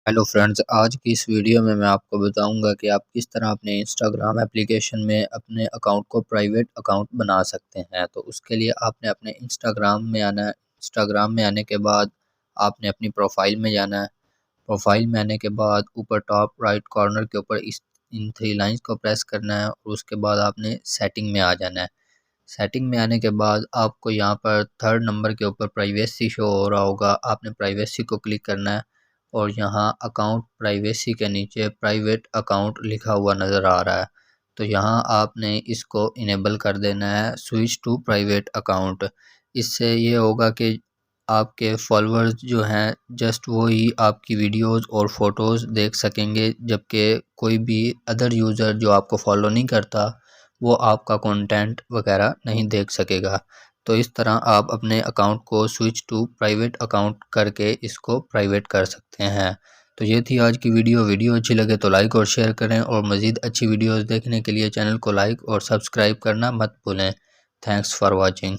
Hello friends, आज की इस वीडियो में मैं आपको बताऊंगा कि आप किस तरह अपने इंस्टाग्राम एप्लीकेशन में अपने अकाउंट को प्राइवेट अकाउंट बना सकते हैं। तो उसके लिए आपने अपने इंस्टाग्राम में आना है। इंस्टाग्राम में आने के बाद आपने अपनी प्रोफाइल में जाना है। प्रोफाइल में आने के बाद ऊपर टॉप राइट कॉर्नर के ऊपर इस इन थ्री लाइंस को प्रेस करना है और उसके बाद आपने सेटिंग में आ जाना है। सेटिंग में आने के बाद आपको यहाँ पर थर्ड नंबर के ऊपर प्राइवेसी शो हो रहा होगा, आपने प्राइवेसी को क्लिक करना है और यहाँ अकाउंट प्राइवेसी के नीचे प्राइवेट अकाउंट लिखा हुआ नज़र आ रहा है। तो यहाँ आपने इसको इनेबल कर देना है, स्विच टू प्राइवेट अकाउंट। इससे ये होगा कि आपके फॉलोअर्स जो हैं जस्ट वो ही आपकी वीडियोस और फोटोज़ देख सकेंगे, जबकि कोई भी अदर यूज़र जो आपको फॉलो नहीं करता वो आपका कंटेंट वगैरह नहीं देख सकेगा। तो इस तरह आप अपने अकाउंट को स्विच टू प्राइवेट अकाउंट करके इसको प्राइवेट कर सकते हैं। तो ये थी आज की वीडियो अच्छी लगे तो लाइक और शेयर करें और मज़ीद अच्छी वीडियोस देखने के लिए चैनल को लाइक और सब्सक्राइब करना मत भूलें। Thanks for watching.